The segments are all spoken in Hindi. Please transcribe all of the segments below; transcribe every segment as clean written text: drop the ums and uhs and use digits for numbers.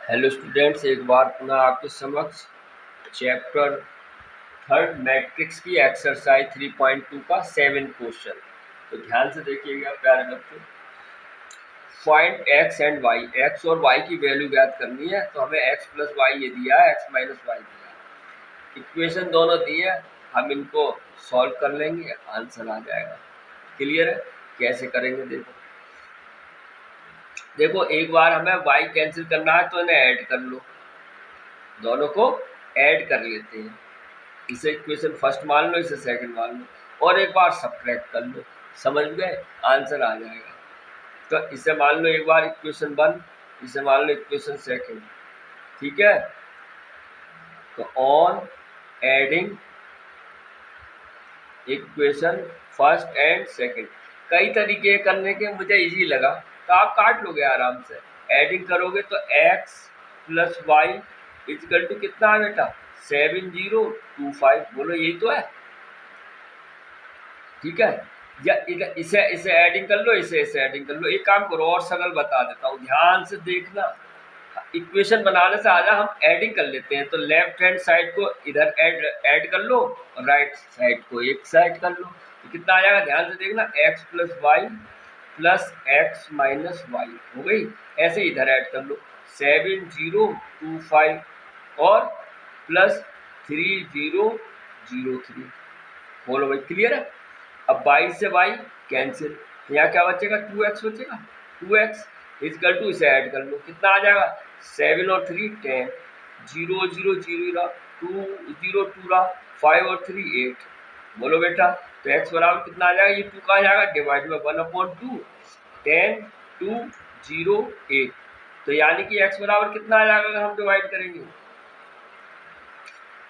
हेलो स्टूडेंट्स, एक बार पुनः आपके समक्ष चैप्टर थर्ड मैट्रिक्स की एक्सरसाइज 3.2 का 7 क्वेश्चन। तो ध्यान से देखिएगा प्यारे बच्चों। Find x and y, x और वाई की वैल्यू ज्ञात करनी है। तो हमें एक्स प्लस वाई ये दिया है, एक्स माइनस वाई दिया है। इक्वेशन दोनों दी है, हम इनको सॉल्व कर लेंगे, आंसर आ जाएगा। क्लियर है? कैसे करेंगे देखो एक बार हमें वाई कैंसिल करना है तो इन्हें ऐड कर लो, दोनों को ऐड कर लेते हैं। इसे इक्वेशन फर्स्ट मान लो, इसे सेकंड मान लो और एक बार सब्ट्रैक्ट कर लो। समझ गए? आंसर आ जाएगा। तो इसे मान लो एक बार इक्वेशन वन, इसे मान लो इक्वेशन सेकंड। ठीक है, तो on adding equation first and second, कई तरीके करने के मुझे इजी लगा तो आप काट लोगे आराम से। एडिंग करोगे तो x plus y equal to कितना है बेटा? 7025। बोलो यही तो है। ठीक है, या इसे इसे एडिंग कर लो, इसे एडिंग कर लो। एक काम करो और सरल बता देता हूँ, ध्यान से देखना। इक्वेशन बनाने से आजा हम एडिंग कर लेते हैं। तो लेफ्ट हैंड साइड को इधर ऐड कर लो और राइट साइड को एक साइड कर लो। तो कितना आ जाएगा? ध्यान से देखना, x plus y plus x minus y हो गई। ऐसे इधर ऐड कर लो 7025 और प्लस 3003। बोलो भाई क्लियर है? अब 22 से y कैंसिल, तो यहाँ क्या बचेगा? 2x बचेगा। 2x इजकल टू, इसे ऐड कर लो, कितना आ जाएगा? 7 और 3 10, 0 0 0 रहा, 2 0 2 रहा, 5 और 3 8। बोलो बेटा, तो x बराबर कितना आ जाएगा? ये 2 कहाँ जाएगा? डिवाइड में 1/2, 10 2 0 8। तो यानी कि x बराबर कितना आ जाएगा अगर हम डिवाइड करेंगे?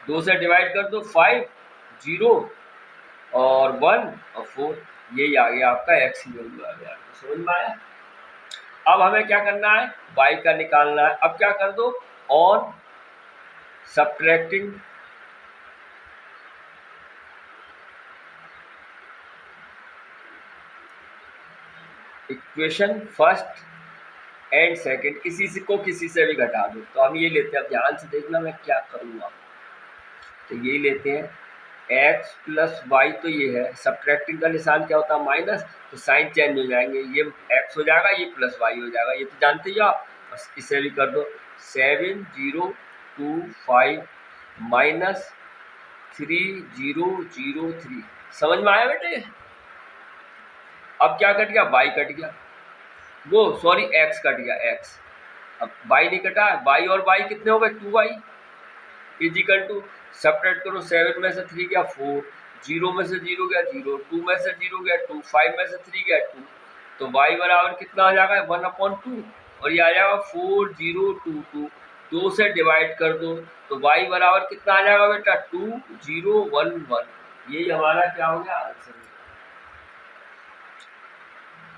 2 से डिवाइड कर दो, 5 0 और 1 और 4, यही आ गया आपका एक्स की वैल्यू आ गया। समझ में आया? अब हमें क्या करना है? y का निकालना है। अब क्या कर दो, on subtracting equation first and second, किसी से को किसी से भी घटा दो। तो हम ये लेते हैं, अब ध्यान से देखना मैं क्या करूँगा। तो यही लेते हैं, x प्लस वाई, तो ये है। सब्ट्रैक्टिंग का निशान क्या होता है? माइनस, तो साइन चेंज हो जाएंगे, ये x हो जाएगा, ये प्लस वाई हो जाएगा, ये तो जानते ही हो आप। बस इसे भी कर दो 7025 माइनस 3003। समझ में आया बेटे? अब क्या कट गया? y कट गया, वो सॉरी x कट गया, x। अब y नहीं कटा, y और y कितने हो गए? 2y इजिकल टू, सब्ट्रैक्ट करो, 7 में से 3 गया 4, 0 में से 0 गया 0, 2 में से 0 गया 2, 5 में से 3 गया 2। तो y बराबर कितना आ जाएगा? 1/2, और ये आ जाएगा 4022। 2 से डिवाइड कर दो तो y बराबर कितना आ जाएगा बेटा? 2011। यही हमारा क्या हो गया? आंसर।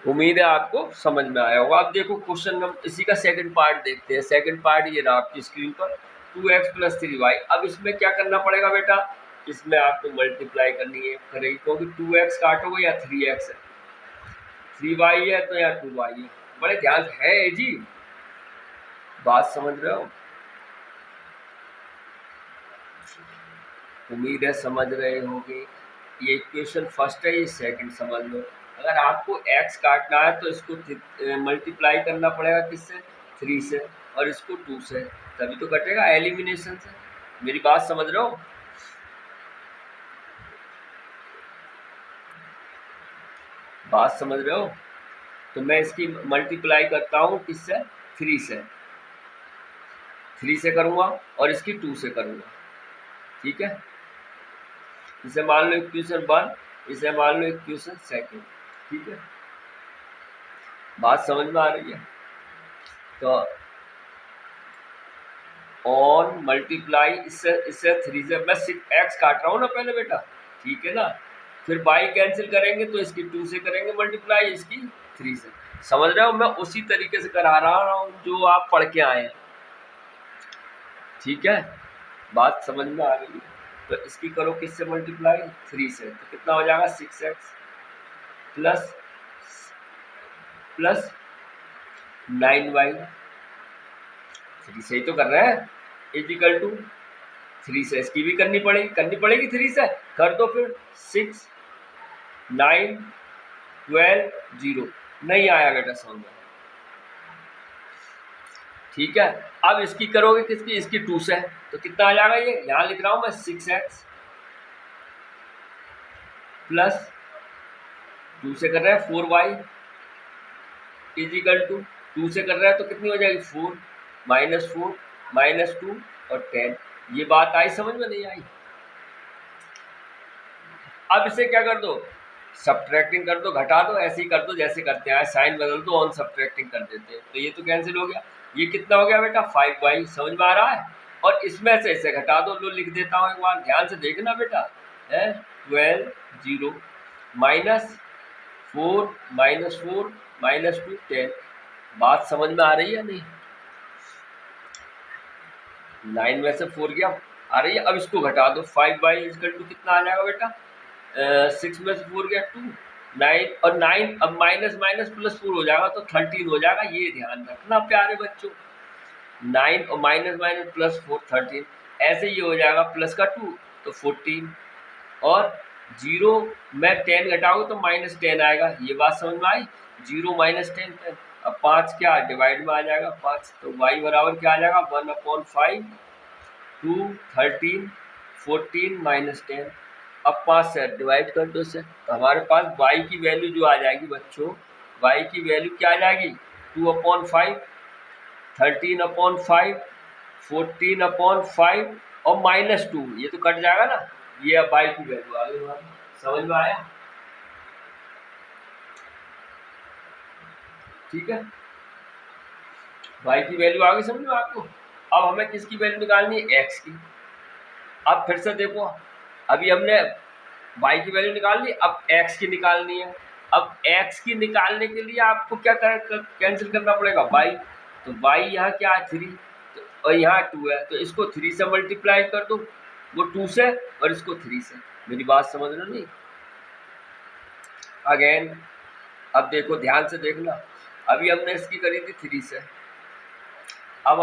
उम्मीद है आपको समझ में आया होगा। अब देखो क्वेश्चन नंबर, इसी का सेकंड पार्ट देखते हैं। सेकंड पार्ट ये रहा आपकी स्क्रीन पर, 2x प्लस 3y। अब इसमें क्या करना पड़ेगा बेटा? इसमें आपको मल्टीप्लाई करनी है करेगी, क्योंकि 2x काटोगे या 3x है, 3y है तो या 2y है। बड़े ध्यान से है जी, बात समझ रहे हो? उम्मीद है समझ रहे होंगे। ये इक्वेशन फर्स्ट है, ये सेकंड समझ लो। अगर आपको x काटना है तो इसको मल्टीप्लाई करना पड़ेगा किससे? 3 से, और इसको 2 से, तभी तो कटेगा एलिमिनेशन से। मेरी बात समझ रहे हो? बात समझ रहे हो? तो मैं इसकी मल्टीप्लाई करता हूँ किससे? 3 से, 3 से करूँगा और इसकी 2 से करूँगा। ठीक है, इसे मान लो इक्वेशन 1, इसे मान लो इक्वेशन सेकंड। ठीक है, बात समझ में आ रही है? तो ऑन मल्टीप्लाई, इससे 3 से, मैं सिर्फ x काट रहा हूँ ना पहले बेटा, ठीक है ना। फिर y कैंसिल करेंगे तो इसकी 2 से करेंगे मल्टीप्लाई, इसकी 3 से। समझ रहे हो? मैं उसी तरीके से करा रहा हूँ जो आप पढ़ के आए हैं। ठीक है, बात समझ में आ रही है? तो इसकी करो किससे मल्टीप्लाई? 3 से, तो कितना हो जाएगा? 6x प्लस 9y 3 से ही तो कर रहे हैं, इजिकल टू 3 से इसकी भी करनी पड़ेगी 3 से, कर दो फिर। 6 9 12 0, नहीं आया बेटा समझ में, ठीक है। अब इसकी करोगे किसकी, इसकी 2 से, तो कितना आ जाएगा, ये यहाँ लिख रहा हूँ मैं 6x प्लस 2 से कर रहा है 4y इजिकल टू 2 से कर रहा है तो कितनी हो जाएगी 4 -4 -2 और 10। ये बात आई समझ में, नहीं आई? अब इसे क्या कर दो, सब्ट्रैक्टिंग कर दो, घटा दो, ऐसे ही कर दो जैसे करते हैं, साइन बदल दो, ऑन सब्ट्रैक्टिंग कर देते हैं, तो ये तो कैंसिल हो गया। ये कितना हो गया बेटा 5y, समझ में आ रहा है? और इसमें से इसे घटा दो, लो लिख देता हूँ एक बार, ध्यान से देखना बेटा, है 12 0 -4 -4 -2 10। बात समझ में आ रही है नहीं? 9 में से 4 गया, आ रही है? अब इसको घटा दो, 5y इक्वल टू कितना आ जाएगा बेटा, 6 में से 4 गया 2, 9 और 9 अब माइनस माइनस प्लस 4 हो जाएगा तो 13 हो जाएगा, ये ध्यान रखना प्यारे बच्चों। 9 और माइनस माइनस प्लस 4 13, ऐसे ही हो जाएगा, प्लस का 2 तो 14 और 0 में 10 घटाओगे तो -10 आएगा, ये बात समझ में आई? 0 -10 10। अब 5 क्या डिवाइड में आ जाएगा 5, तो y बराबर क्या आ जाएगा 1/5 2 13 14 -10। अब 5 से डिवाइड कर दो इसे, तो हमारे पास y की वैल्यू जो आ जाएगी बच्चों, y की वैल्यू क्या आ जाएगी 2/5 13/5 14/5 और -2, ये तो कट जाएगा ना, ये अब y की वैल्यू आ गई हमारी, समझ में आया? ठीक है, y की वैल्यू आ गई समझ में आपको। अब हमें किसकी वैल्यू निकालनी है, x की। अब फिर से देखो, अभी हमने y की वैल्यू निकाल ली, अब x की निकालनी है। अब x की निकालने के लिए आपको क्या कैंसिल करना पड़ेगा, y, तो y यहाँ क्या है 3 तो, और यहाँ 2 है, तो इसको 3 से मल्टीप्लाई कर दो, वो 2 से और इसको 3 से। मेरी बात समझ रहे नहीं? अगेन अब देखो, ध्यान से देखना, अभी हमने इसकी करी थी 3 से, अब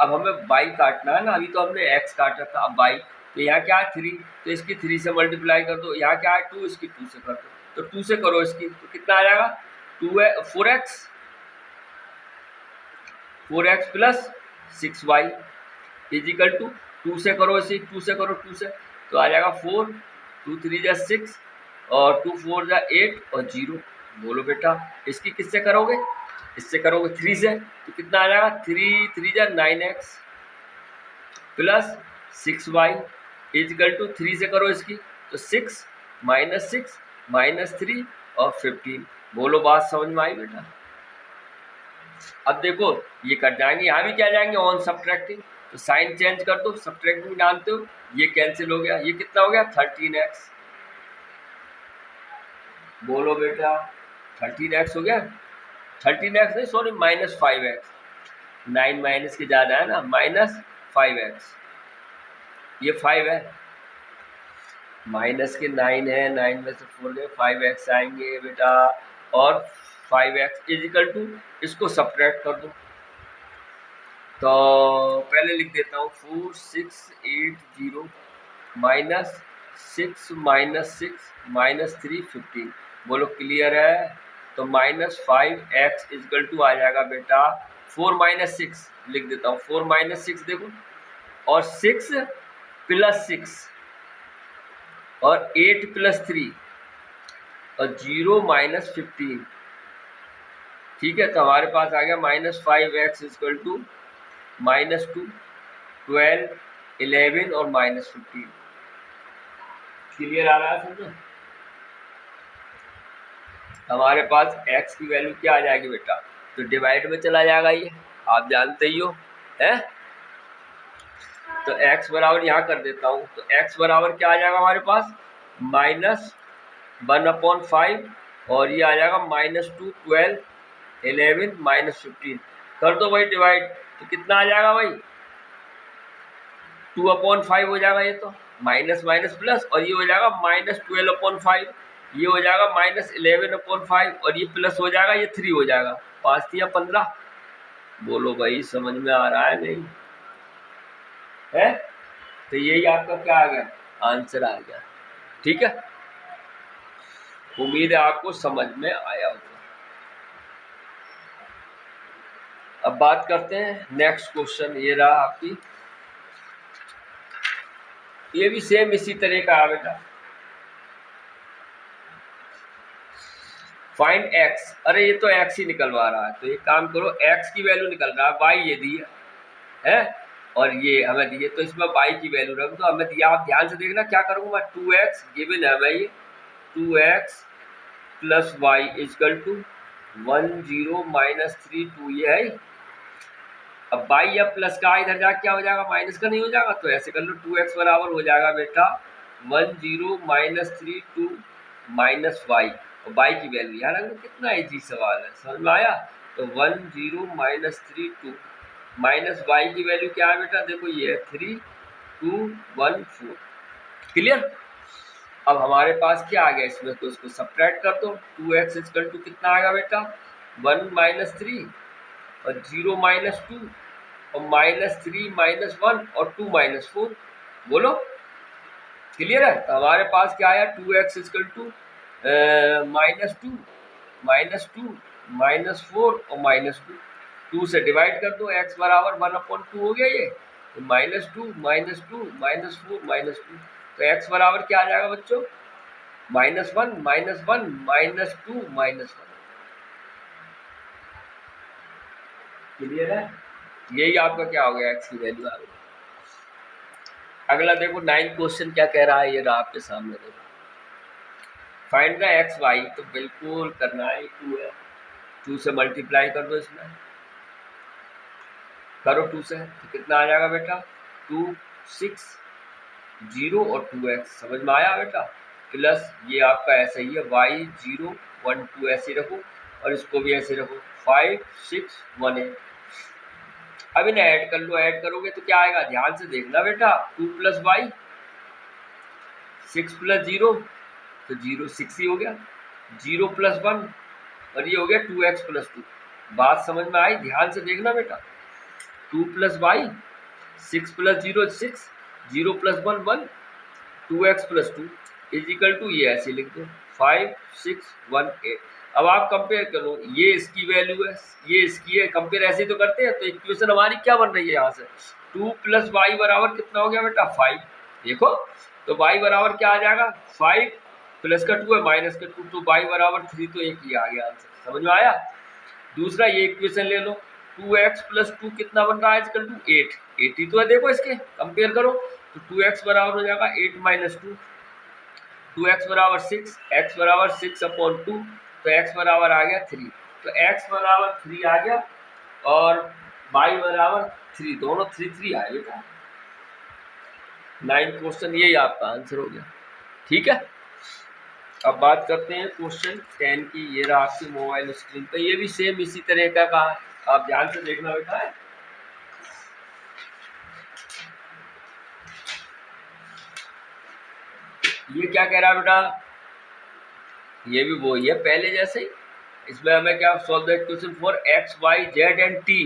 हमें y काटना है ना, अभी तो हमने x काटा था, अब y, तो यहाँ क्या है 3, तो इसकी 3 से मल्टीप्लाई कर दो, यहाँ क्या है 2, इसकी 2 से कर दो, तो 2 से करो इसकी, तो कितना आ जाएगा 4x plus 6y is equal to 2 से करो इसी, 2 से करो 2 से, तो आ जाएगा 4 2 3 जा 6 और 2 4 जा 8 और 0। बोलो बेटा इसकी किससे करोगे, इससे करोगे 3 से, तो कितना आ जाएगा 3 3 जा 9x plus 6y is equal to 3 से करो इसकी, तो 6 -3 और 15। बोलो बात समझ में आई बेटा? अब देखो ये कट जाएंगे, यहाँ भी क्या जाएंगे ऑन सब्ट्रैक्टिंग, तो साइन चेंज कर दो, सब्ट्रैक्टिंग जानते हो, ये कैंसिल हो गया, ये कितना हो गया 13x। बोलो बेटा 13x हो गया, 13x नहीं सॉरी -5x, 9 माइनस के ज़्यादा है ना, -5x, ये 5 है, माइनस के 9 है, 9 में से 4 गए 5x आएंगे बेटा, और 5x इजिकल टू इसको सब्ट्रैक्ट कर दो, तो पहले लिख देता हूँ 4 6 8 0 -6 -3 15। बोलो क्लियर है? तो -5x इजिकल टू आ जाएगा बेटा 4 -6, लिख देता हूँ 4 -6 देखो, और 6 + 6 और 8 + 3 और 0 -15, ठीक है। तो हमारे पास आ गया -5x इक्वल टू -2 12 11 और -15। क्लियर आ रहा है समझो? हमारे पास x की वैल्यू क्या आ जाएगी बेटा, तो डिवाइड में चला जाएगा, ये आप जानते ही हो है। तो x बराबर यहाँ कर देता हूँ, तो x बराबर क्या आ जाएगा हमारे पास -1/5 और ये आ जाएगा -2 12 11 -15। कर दो भाई डिवाइड, तो कितना आ जाएगा भाई 2/5 हो जाएगा, ये तो माइनस माइनस प्लस, और ये हो जाएगा -12/5, ये हो जाएगा -11/5 और ये प्लस हो जाएगा, ये 3 हो जाएगा, 5 3 15। बोलो भाई, समझ में आ रहा है नहीं है? तो यही आपका क्या आ गया, आंसर आ गया। ठीक है, उम्मीद है आपको समझ में आया होगा। अब बात करते हैं नेक्स्ट क्वेश्चन, ये रहा आपकी, ये भी सेम इसी तरह का है बेटा। फाइंड एक्स, अरे ये तो एक्स ही निकलवा रहा है, तो एक काम करो, एक्स की वैल्यू निकल रहा है, वाई ये दी है और ये हमें दिए, तो इसमें वाई की वैल्यू रख दो, हमें दिया। आप ध्यान से देखना क्या करूँगा, 2x गिवन है हमें, ये 2x plus y equal to 1 0 -3 2, ये है। अब वाई या प्लस का इधर जाके क्या हो जाएगा, माइनस का नहीं हो जाएगा, तो ऐसे कर लो, 2x बराबर हो जाएगा बेटा 1 0 -3 2 माइनस वाई, और वाई की वैल्यू यार अगर कितना इजी सवाल है, समझ में आया। तो 1 0 -3 2 माइनस वाई की वैल्यू क्या है बेटा, देखो ये है 3 2 1 4। क्लियर। अब हमारे पास क्या आ गया इसमें, तो इसको सब्ट्रैक्ट कर दो, 2x इक्वल टू कितना आएगा बेटा 1 -3 और 0 -2 और -3 -1 और 2 -4, बोलो क्लियर है। तो हमारे पास क्या आया, 2x इक्वल टू -2 -4 और -2, 2 से डिवाइड कर दो, x बराबर 1/2 हो गया ये, तो -2 -2 -4 -2, तो x बराबर क्या आ जाएगा बच्चों, -1 -1 -2 -1। क्लियर है, यही आपका क्या हो गया, x की वैल्यू आ गई। अगला देखो 9 क्वेश्चन क्या कह रहा है, ये रहा आपके सामने, देखो फाइंड द एक्स वाई, तो बिल्कुल करना है, 2 है, 2 से मल्टीप्लाई कर दो, इसमें करो 2 से, तो कितना आ जाएगा बेटा 2 6 0 और 2x, समझ में आया बेटा, प्लस ये आपका ऐसा ही है y 0 1 2 ऐसे रखो, और इसको भी ऐसे रखो 5 6 1 8। अब इन्हें ऐड कर लो, ऐड करोगे तो क्या आएगा, ध्यान से देखना बेटा, 2 + y 6 + 0 तो 0 6 ही हो गया, 0 + 1 और ये हो गया 2x + 2। बात समझ में आई, ध्यान से देखना बेटा, 2 + y 6 + 0 6 0 + 1 1 2x + 2 is equal to, ये ऐसे लिख दो 5 6 1 8। अब आप कंपेयर करो, ये इसकी वैल्यू है, ये इसकी है, कंपेयर ऐसे ही तो करते हैं। तो इक्वेशन हमारी क्या बन रही है यहाँ से, 2 + y बराबर कितना हो गया बेटा 5, देखो तो y बराबर क्या आ जाएगा 5 प्लस का 2 है माइनस का 2, तो y बराबर 3, तो एक ही आ गया आंसर, समझ में आया। दूसरा ये इक्वेशन ले लो, 2x + 2 कितना बन रहा है इक्वल टू 8, 8 ही तो है, देखो इसके कंपेयर करो, तो 2x बराबर हो जाएगा 8 - 2, 2x बराबर 6, x बराबर 6/2, तो x बराबर आ गया 3, तो x बराबर 3 आ गया और y बराबर 3, दोनों 3 3 आए बेटा। 9 क्वेश्चन यही आपका आंसर हो गया। ठीक है, अब बात करते हैं क्वेश्चन 10 की, ये रहा आपकी मोबाइल स्क्रीन पे, ये भी सेम इसी तरह का कहा, आप ध्यान से देखना बेटा है। ये क्या कह रहा है बेटा, ये भी वही है पहले जैसे ही, इसमें हमें क्या solve the equation for x y z and t,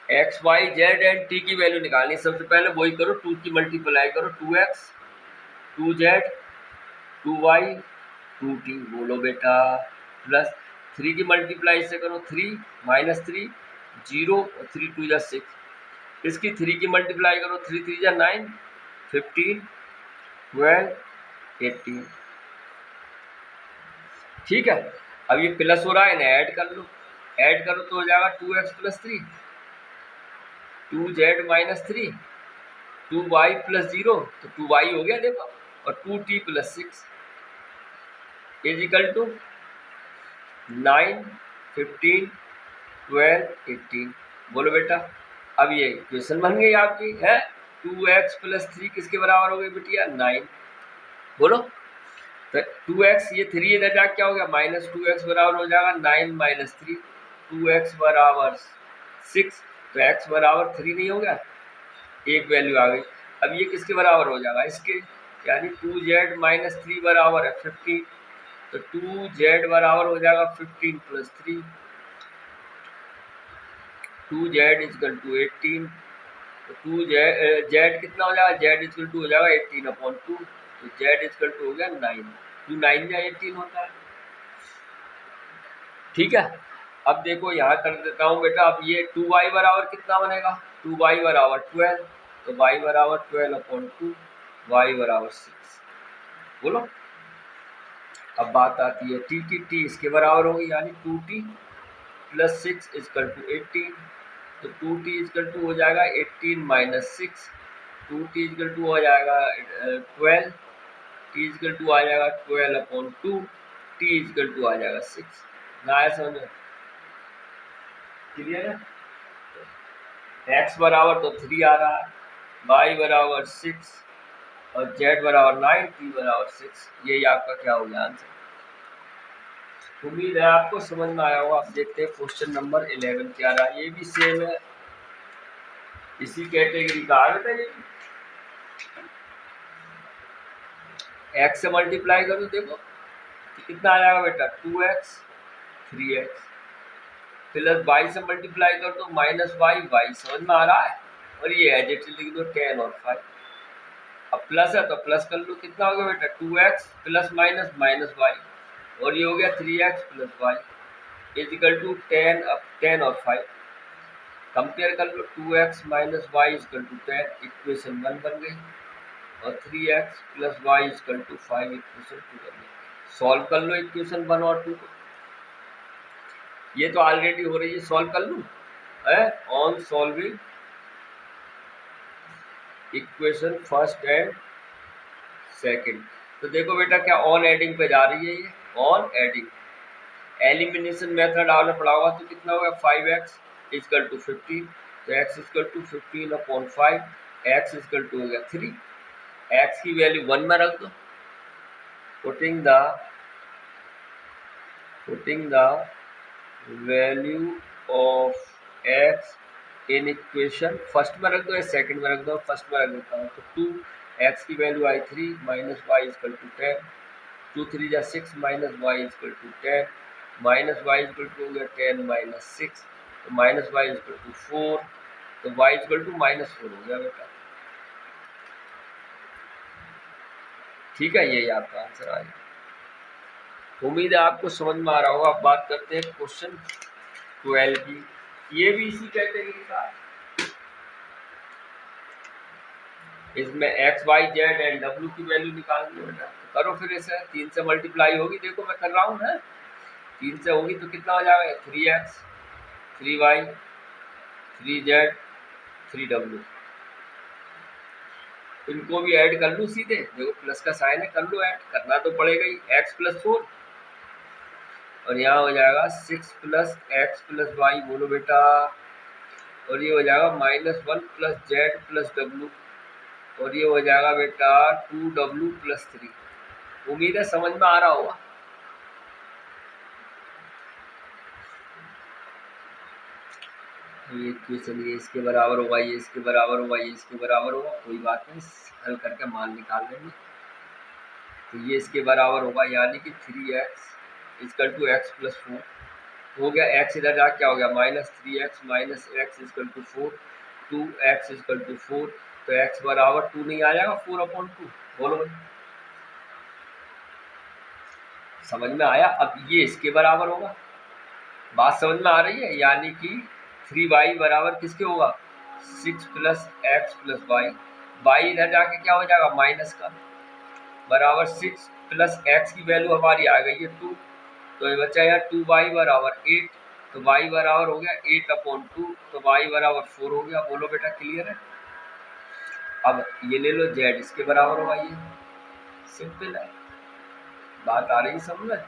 x y z and t की वैल्यू निकालनी। सबसे पहले वही करो, 2 की मल्टीप्लाई करो, 2x 2z 2y 2t, बोलो बेटा, प्लस 3 की मल्टीप्लाई से करो, 3 -3 0 और 3 2 जा 6, इसकी 3 की मल्टीप्लाई करो, 3 3 जा 9 15 12 18। ठीक है, अब ये प्लस हो रहा है, इन्हें ऐड कर लो, ऐड करो तो हो जाएगा 2x + 3 2z - 3 2y + 0, तो 2y हो गया देखो, और 2t + 6 इज इक्वल टू 9 15 12 18, बोलो बेटा। अब ये क्वेश्चन बन गई आपकी है, 2x + 3 किसके बराबर हो गई बेटिया 9, बोलो। तो 2x, ये 3 इधर जाके क्या हो गया -2x बराबर हो जाएगा 9 - 3, 2x बराबर 6, तो x बराबर 3 नहीं हो गया, एक वैल्यू आ गई। अब ये किसके बराबर हो जाएगा इसके, यानी 2z - 3 बराबर है 15, तो 2z बराबर हो जाएगा 15 + 3, 2z इजकल टू 18, तो 2z कितना हो जाएगा, z इजकल टू हो जाएगा 18/2, तो z इजकल टू हो गया 9, 2 9 या 18 होता है। ठीक है, अब देखो यहाँ कर देता हूँ बेटा, अब ये 2y बराबर कितना बनेगा, 2y बराबर 12, तो y बराबर 12/2, y बराबर 6। बोलो, अब बात आती है t इसके बराबर होगी, यानी 2t प्लस 6 इजकल टू 18, तो 2t इजकल टू हो जाएगा 18 माइनस 6, 2t इजकल टू हो जाएगा 12, t इजकल टू आ जाएगा 12/2, t इजकल टू आ जाएगा 6। ना आया समझ में, क्लियर है। x बराबर तो 3 आ रहा है, y बराबर 6 और z बराबर 9, t बराबर 6, यही आपका क्या हो गया आंसर। उम्मीद है आपको समझ में आया होगा। आप देखते हैं क्वेश्चन नंबर 11 क्या रहा है, ये भी सेम है, इसी कैटेगरी का आ रहा है। x से मल्टीप्लाई करो, देखो कितना आ जाएगा बेटा, 2x 3x, प्लस y से मल्टीप्लाई कर दो माइनस y, समझ में आ रहा है, और ये एडजेक्टिव लिख दो 10 और 5। अब प्लस है तो प्लस कर लो, कितना हो गया बेटा 2x plus minus minus y, और ये हो गया 3x plus y equal to 10, अब 10 और 5 कंपेयर कर लो, 2x minus y equal to 10, equation 1 बन गई, और 3x plus y equal to 5 equation 2 बन गई। सॉल्व कर लो इक्वेशन 1 और 2 को, ये तो ऑलरेडी हो रही है, सॉल्व कर लूँ है, on solving equation first and second. तो देखो बेटा क्या ऑन एडिंग पे जा रही है, ये ऑन एडिंग, एलिमिनेशन मेथड आपने पढ़ा होगा, तो कितना होगा 5x इजकल टू 15, तो x equal to 15/5, x equal to हो गया 3, x की वैल्यू 1 में रख दो, putting the value of x in equation first में रख दो या सेकंड में रख दो, फर्स्ट में रख देता हूँ, तो 2x की वैल्यू आई 3 माइनस वाई इजकल टू 10, 2 3 जा 6 minus y equal to 10, minus y equal to हो गया 10 माइनस 6, तो माइनस वाई इजकल टू 4, तो वाई इजकल टू -4 हो गया बेटा। ठीक है, यही आपका आंसर आएगा। उम्मीद है आपको समझ में आ रहा होगा। अब बात करते हैं क्वेश्चन 12 की, ये भी इसी कैटेगरी का, इसमें x y z and w की वैल्यू निकालनी है बेटा, तो करो फिर इसे, 3 से मल्टीप्लाई होगी, देखो मैं कर रहा हूँ ना, 3 से होगी तो कितना हो जाएगा 3x 3y 3z 3w, इनको भी ऐड कर लूँ सीधे, देखो प्लस का साइन है, कर लो ऐड, करना तो पड़ेगा ही, x + 4 और यहाँ हो जाएगा 6 + x + y, बोलो बेटा, और ये हो जाएगा -1 + z + w, और ये हो जाएगा बेटा 2w + 3। उम्मीद है समझ में आ रहा होगा। ये इक्वेशन ये इसके बराबर होगा, ये इसके बराबर होगा, ये इसके बराबर होगा, कोई बात नहीं, हल करके मान निकाल लेंगे। तो ये इसके बराबर होगा, यानी कि 3x = x + 4 हो गया, x इधर जा क्या हो गया -3x - x = 4, 2x = 4, तो x बराबर 2 नहीं आ जाएगा 4/2, बोलो भाई समझ में आया। अब ये इसके बराबर होगा, बात समझ में आ रही है, यानी कि 3y बराबर किसके होगा 6 + x + y, y इधर जाके क्या हो जाएगा माइनस का, बराबर 6 + x की वैल्यू हमारी आ गई है 2, तो ये बचा यार 2y बराबर 8, तो y बराबर हो गया 8/2, तो y बराबर 4 हो गया, बोलो बेटा क्लियर है। अब ये ले लो z इसके बराबर होगा, ये सिंपल है, बात आ रही समझ में,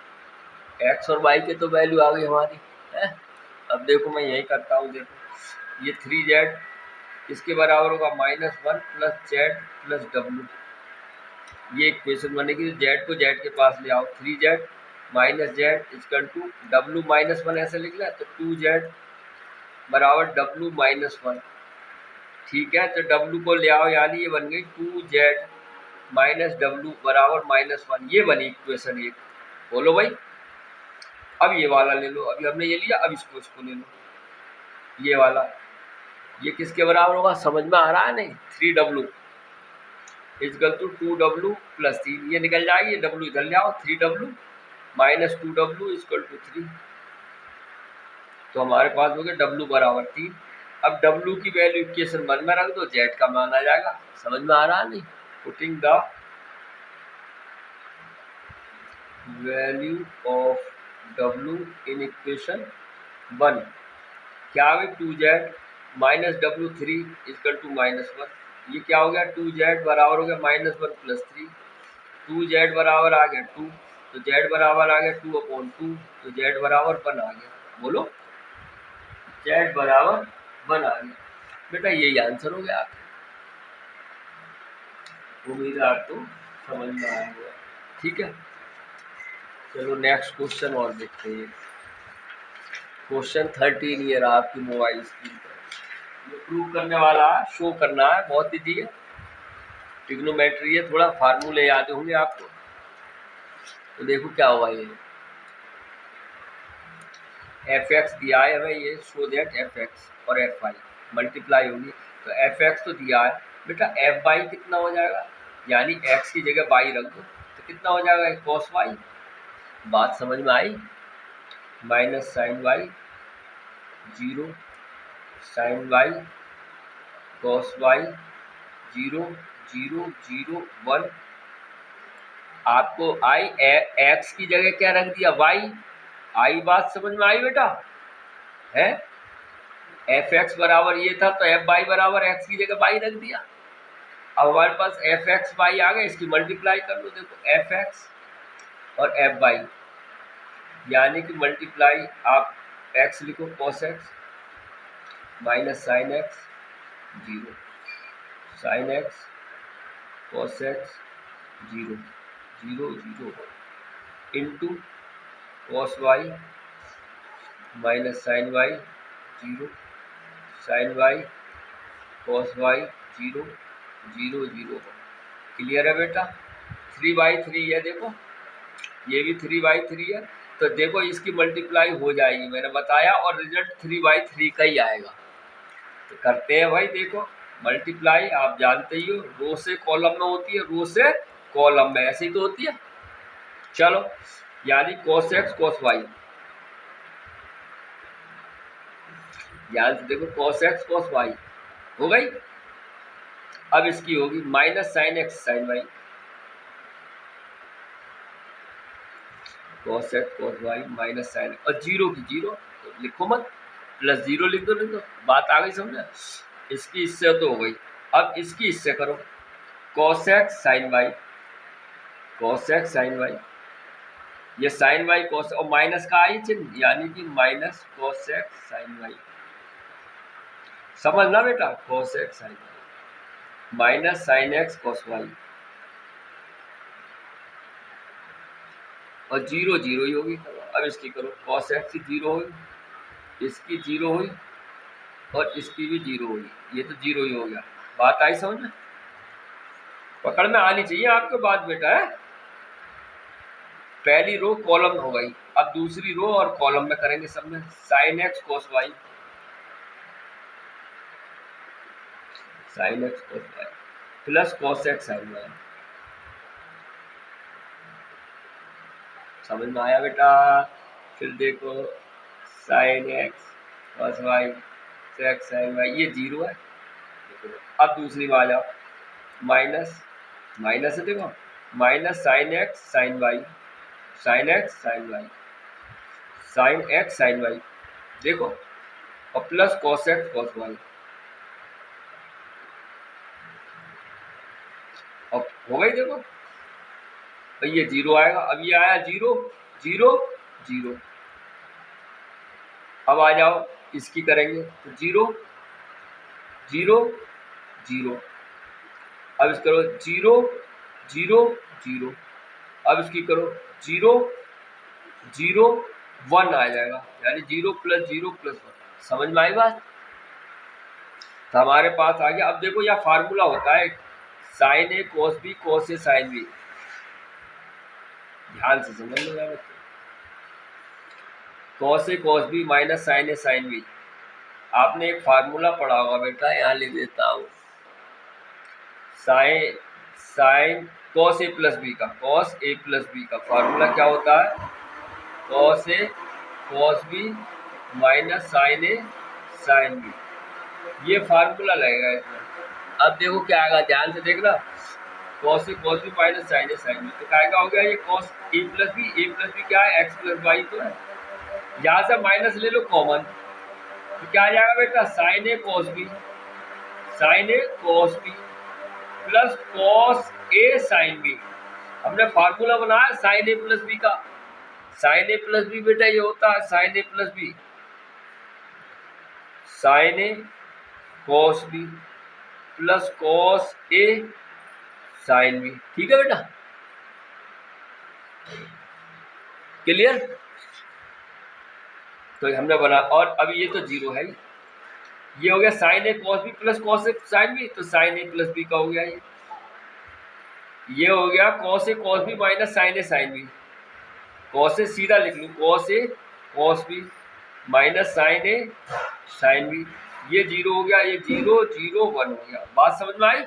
x और y के तो वैल्यू आ गई हमारी है। अब देखो मैं यही करता हूँ, देखो ये 3z इसके बराबर होगा -1 + z + w, ये इक्वेशन बनेगी, तो z को z के पास ले आओ, 3z - z = w - 1 ऐसे लिख लिया, तो 2z बराबर w - 1, ठीक है, तो w को ले आओ, यानी ये बन गई 2z - w बराबर -1, ये बनी इक्वेशन 1, बोलो भाई। अब ये वाला ले लो, अभी हमने ये लिया, अब इसको ले लो, ये वाला, ये किसके बराबर होगा, समझ में आ रहा है नहीं, 3W is equal to 2W plus 3, ये निकल जाएगी, ये W इधर ले आओ, 3W minus 2W is equal to 3, तो हमारे पास हो गया W बराबर 3। अब W की वैल्यू इक्वेशन 1 में रख दो, Z का मान आ जाएगा, समझ में आ रहा है नहीं। Putting the value of W in equation 1, क्या है 2Z minus W3 is equal to -1, ये क्या हो गया 2Z बराबर हो गया -1 प्लस 3, 2Z बराबर आ गया 2, तो Z बराबर आ गया 2/2, तो Z बराबर 1 आ गया, बोलो Z बराबर 1 आ गया। बेटा यही आंसर हो गया आपका, उम्मीद है आपको समझ में आया होगा, ठीक है। चलो नेक्स्ट क्वेश्चन और देखते हैं। क्वेश्चन 13 ये रहा आपकी मोबाइल स्क्रीन पर, ये प्रूव करने वाला है, शो करना है, बहुत ईजी है, ट्रिग्नोमेट्री है, थोड़ा फार्मूले याद होंगे आपको। तो देखो क्या हुआ, ये fx दिया है हमें, ये शो दैट fx और fy मल्टीप्लाई होगी, तो fx तो दिया है बेटा, fy कितना हो जाएगा, यानी x की जगह y रख दो, तो कितना हो जाएगा cos y, बात समझ में आई, minus sine y 0 sine y cos y 0 0 0 1, आपको x की जगह क्या रख दिया y, आई बात समझ में आई बेटा है, fx बराबर ये था, तो fy बराबर x की जगह y रख दिया। अब हमारे पास fx y आ गया, इसकी मल्टीप्लाई कर लो, देखो fx और fy, यानी कि मल्टीप्लाई आप x लिखो cos x minus sine x 0 sine x cos x 0 0 0 into cos y minus sine y 0 sine y cos y 0 0 0, clear है बेटा। 3/3 है, देखो ये भी 3/3 है, तो देखो इसकी मल्टीप्लाई हो जाएगी, मैंने बताया, और रिजल्ट 3/3 का ही आएगा। तो करते हैं भाई, देखो मल्टीप्लाई आप जानते ही हो, रो से कॉलम में होती है, रो से कॉलम में ऐसी तो होती है। चलो, यानी cos x cos y, ध्यान से देखो cos x cos y हो गई। अब इसकी होगी minus sine x sine y, cos x cos y minus sine, और 0 की 0, तो लिखो मत, प्लस 0 लिख दो, बात आ गई समझ। इसकी इससे तो हो गई, अब इसकी इससे करो, cos x sine y cos x sine y, ये साइन y cos, और माइनस का आई चिन्ह, यानी कि minus cos x sine y, समझना बेटा, cos x sine y minus sine x cos y, और 0 0 ही होगी। अब इसकी करो, cos x की 0 हुई, इसकी 0 हुई, और इसकी भी 0 हुई, ये तो 0 ही हो गया, बात आई समझ में, पकड़ में आनी चाहिए आपके बात बेटा है। पहली रो कॉलम हो गई, अब दूसरी रो और कॉलम में करेंगे सब में, sine x cos y, sine x cos y plus cos x sine y, समझ में आया बेटा। फिर देखो sine x cos y x sine y, ये 0 है। अब दूसरी में आ जाओ, माइनस माइनस है, देखो minus sine x sine y, sine x sine y, sine x sine y, देखो, और plus cos x cos y, अब हो गई देखो, तो ये 0 आएगा, अब ये आया 0 0 0, अब आ जाओ इसकी करेंगे, तो 0 0 0, अब इस करो 0 0 0, अब इसकी करो 0 0 1 आ जाएगा, यानी 0 + 0 + 1, समझ में आई बात। तो हमारे पास आ गया। अब देखो यह फार्मूला होता है साइन ए कोस बी कोस ए साइन बी, ध्यान से समझ लो, cos A cos B minus sign A sine B, आपने एक फार्मूला पढ़ा होगा बेटा, यहाँ लिख देता हूँ। Sine cos A plus B का, कॉस ए प्लस बी का फार्मूला क्या होता है? Cos A cos B minus sign A sine B, ये फार्मूला लगेगा इसमें। अब देखो क्या आएगा, ध्यान से देखना। Cos A cos B minus sign A sine B, तो क्या का हो गया ये कॉस ए प्लस बी क्या है? एक्स प्लस वाई तो है। यहाँ से माइनस ले लो कॉमन, तो क्या आ जाएगा बेटा? Sign A cos B plus cos A sine B. हमने फार्मूला बनाया साइन ए प्लस बी का। साइन ए प्लस बी बेटा ये होता है sign A plus B, sign A cos B plus cos A sine B. ठीक है बेटा, क्लियर? तो हमने बना, और अभी ये तो जीरो है, ये हो गया sign A cos B plus cos A sine B, तो साइन ए प्लस बी का हो गया ये हो गया cos A cos B minus sign A sine B. Cos A सीधा लिख लूँ, cos A cos B minus sign A sine B, ये जीरो हो गया, ये 0 0 1 हो गया। बात समझ में आई?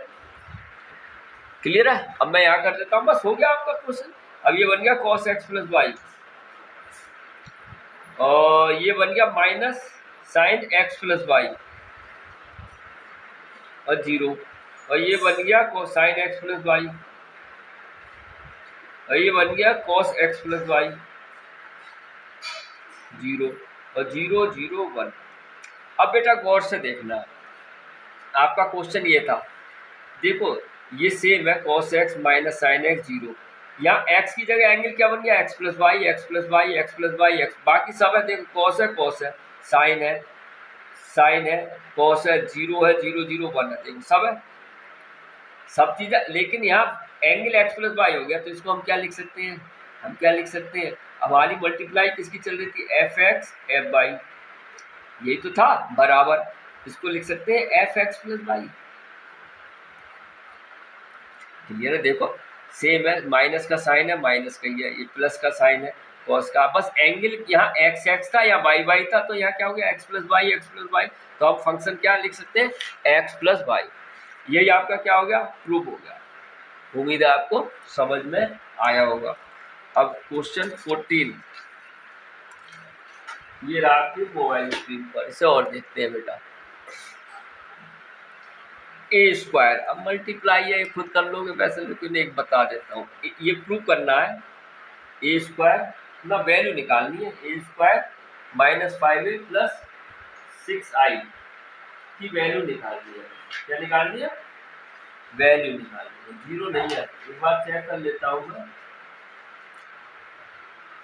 क्लियर है? अब मैं यहाँ कर देता हूँ, बस हो गया आपका क्वेश्चन। अब ये बन गया कॉस एक्स प्लस वाई, और ये बन गया minus sine x plus y और 0, और ये बन गया कोसाइन एक्स प्लस वाई, और ये बन गया कॉस एक्स प्लस वाई 0, और 0 0 1। अब बेटा गौर से देखना, आपका क्वेश्चन ये था, देखो ये सेम है cos x minus sine x 0, यहाँ एक्स की जगह एंगल क्या बन गया? X plus y x plus y x plus y x, बाकी सब है देखो, कॉस है साइन है कॉस है 0 है 0 0 1 है, देखो सब है, सब चीज़ें। लेकिन यहाँ एंगल एक्स प्लस वाई हो गया, तो इसको हम क्या लिख सकते हैं? हमारी मल्टीप्लाई किसकी चल रही थी? एफ एक्स एफ वाई, यही तो था बराबर, इसको लिख सकते हैं f x plus y. Clear है? देखो सेम है, माइनस का साइन है माइनस का ही है, ये प्लस का साइन है कॉस का, बस एंगल यहाँ एक्स एक्स था या वाई वाई था, तो यहाँ क्या हो गया? एक्स प्लस वाई, तो आप फंक्शन क्या लिख सकते हैं? X plus y. यही आपका क्या हो गया? प्रूफ हो गया। उम्मीद है आपको समझ में आया होगा। अब क्वेश्चन 14, ये रहा आपकी मोबाइल स्क्रीन पर, इसे और देखते हैं बेटा। ए स्क्वायर, अब मल्टीप्लाई है खुद कर लोगे वैसे, लेकिन एक बता देता हूँ, ये प्रूव करना है। ए स्क्वायर ना वैल्यू निकालनी है, ए square minus 5a plus 6i की वैल्यू निकालनी है। क्या निकालनी है? वैल्यू निकालनी है, जीरो नहीं है। एक बार चेक कर लेता हूँ मैं,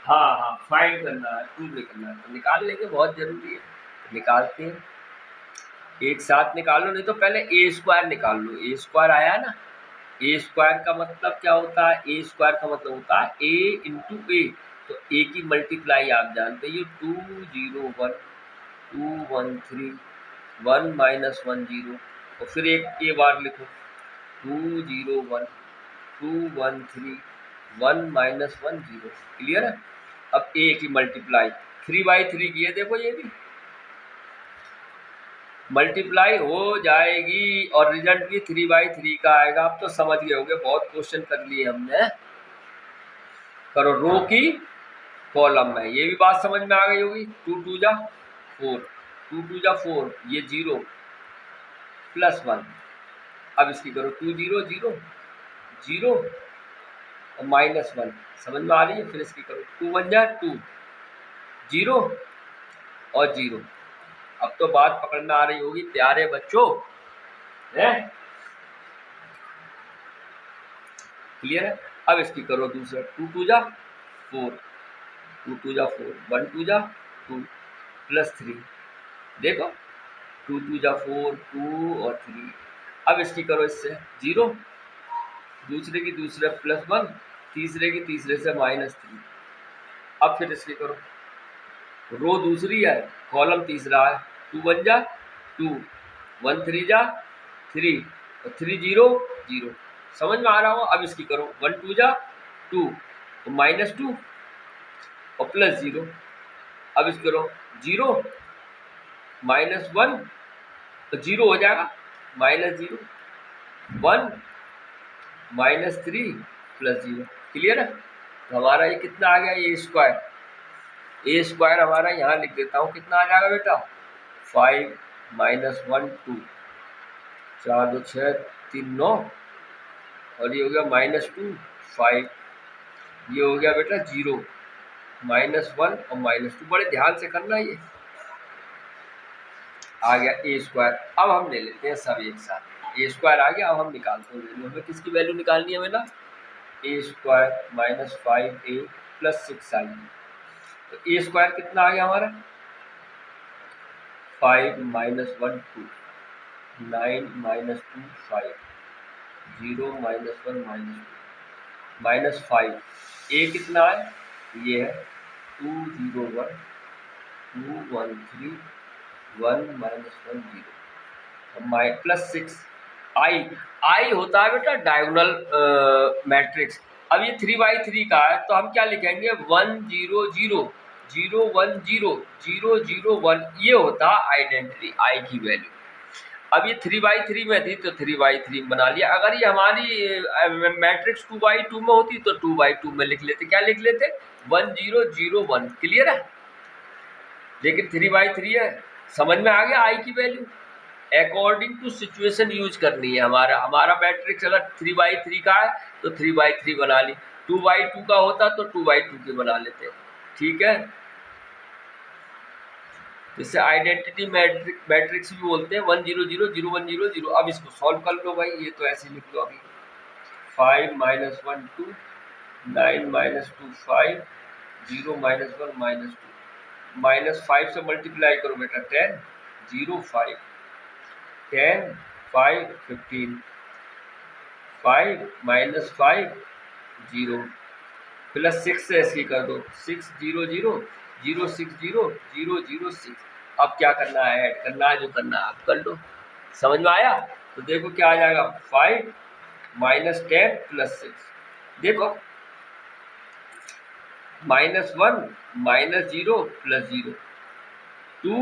हाँ फाइंड करना है, प्रूव करना है, तो निकाल लेंगे, बहुत जरूरी है, निकालते हैं। एक साथ निकालो, नहीं तो पहले ए स्क्वायर निकाल लो। ए स्क्वायर आया ना, ए स्क्वायर का मतलब क्या होता है? ए स्क्वायर का मतलब होता है ए इंटू ए, तो ए की मल्टीप्लाई आप जानते हैं, 2 0 1 2 1 3 1 माइनस 1 0, और फिर एक ए बार लिखो 2 0 1 2 1 3 1 माइनस 1 0। क्लियर है? अब ए की मल्टीप्लाई 3/3 की है, देखो ये भी मल्टीप्लाई हो जाएगी और रिजल्ट भी 3/3 का आएगा। आप तो समझ गए होंगे, बहुत क्वेश्चन कर लिए हमने। करो रो की कॉलम में, ये भी बात समझ में आ गई होगी। 2 2 जा 4 2 2 जा 4, ये 0 प्लस 1। अब इसकी करो 2 0 0 0 और माइनस 1, समझ में आ रही है? फिर इसकी करो 2 1 जा 2 0 और 0। अब तो बात पकड़ में आ रही होगी प्यारे बच्चों, है? क्लियर है? अब इसकी करो दूसरा 2 2 जा 4 2 2 जा 4 1 2 जा 2 प्लस 3, देखो 2 2 जा 4 2 और 3। अब इसकी करो इससे 0, दूसरे की दूसरे प्लस 1, तीसरे की तीसरे से माइनस 3। अब फिर इसकी करो, रो दूसरी है कॉलम तीसरा है, 2 1 जा 2 1 3 जा 3 और 3 0 0, समझ में आ रहा हो? अब इसकी करो 1 2 जा 2 और माइनस 2 और प्लस 0। अब इसकी करो 0 -1 तो 0 हो जाएगा, -0 1 -3 +0। क्लियर है? तो हमारा ये कितना आ गया, ए स्क्वायर हमारा यहाँ लिख देता हूँ, कितना आ जाएगा बेटा 5 -1 2 4 2 6 3 9 और ये हो गया -2 5, ये हो गया बेटा 0 -1 और -2। बड़े ध्यान से करना, ये आ गया ए स्क्वायर। अब हम ले लेते हैं सब एक साथ, ए स्क्वायर आ गया। अब हम निकालते हैं वैल्यू, हमें किसकी वैल्यू निकालनी है बेटा, ए स्क्वायर -5a + 6i। तो ए स्क्वायर कितना आ गया हमारा 5 -1 2 9 -2 5 0 -1 -2 -5। ए कितना है, ये है 2 0 1 2 1 3 1 -1 0 +6 आई होता है बेटा डायगोनल मैट्रिक्स। अब ये 3/3 का है तो हम क्या लिखेंगे 1 0 0 0 1 0 0 0 1, ये होता है आइडेंटिटी आई की वैल्यू। अब ये 3/3 में थी तो 3/3 बना लिया। अगर ये हमारी मैट्रिक्स 2/2 में होती तो 2/2 में लिख लेते, क्या लिख लेते 1 0 0 1। क्लियर है? लेकिन 3/3 है, समझ में आ गया आई की value according to situation use करनी है। हमारा मैट्रिक्स अगर 3/3 का है तो 3/3 बना ली, 2/2 का होता तो 2/2 के बना लेते। ठीक है, जिससे आइडेंटिटी मैट्रिक्स भी बोलते हैं 1 0 0 0 1 0 0। अब इसको सॉल्व कर लो भाई, ये तो ऐसे लिख लो अभी 5 -1 2 9 -2 5 0 -1 -2 -5 से मल्टीप्लाई करो बेटा 10 0 5 10 5 15 5 -5 0 +6 से ऐसे कर दो 6 0 0 0 6 0 0 0 6। अब क्या करना है, ऐड करना है, जो करना है आप कर लो। समझ में आया? तो देखो क्या आ जाएगा 5 -10 +6। देखो -1 -0 +0 2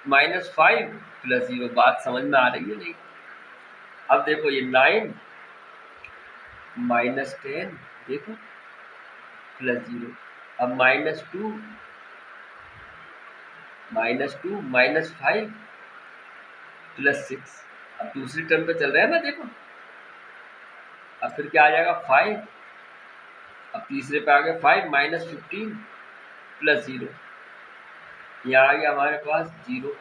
-5 +0। बात समझ में आ रही है नहीं? अब देखो ये 9 -10 देखो +0। अब -2 -5 +6। अब दूसरी टर्म पे चल रहे हैं ना, देखो अब फिर क्या आ जाएगा 5। अब तीसरे पे आ गया 5 -15 +0। यहाँ आ गया हमारे पास 0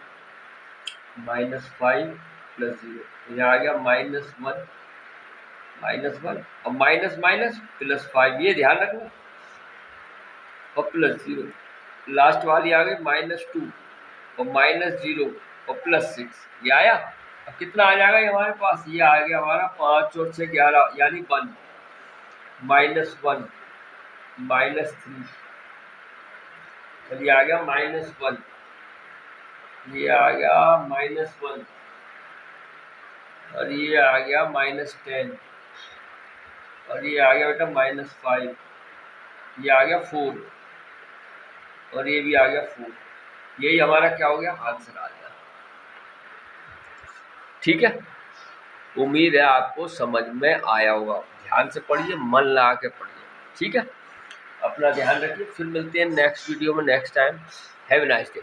-5 +0। यहाँ आ गया -1 और माइनस माइनस +5, ये ध्यान रखना, और +0। लास्ट वाली आ गई -2 और -0 और +6। ये आया। अब कितना आ जाएगा ये हमारे पास, ये आ गया हमारा 5 और 6 11 यानी 1 -1 -3 और ये आ गया -1, ये आ गया -1 और ये आ गया -10 और ये आ गया बेटा -5, ये आ गया 4 और ये भी आ गया 4। यही हमारा क्या हो गया, आंसर आ गया। ठीक है, उम्मीद है आपको समझ में आया होगा। ध्यान से पढ़िए, मन लगा के पढ़िए। ठीक है, अपना ध्यान रखिए, फिर मिलते हैं नेक्स्ट वीडियो में next time. Have a nice day.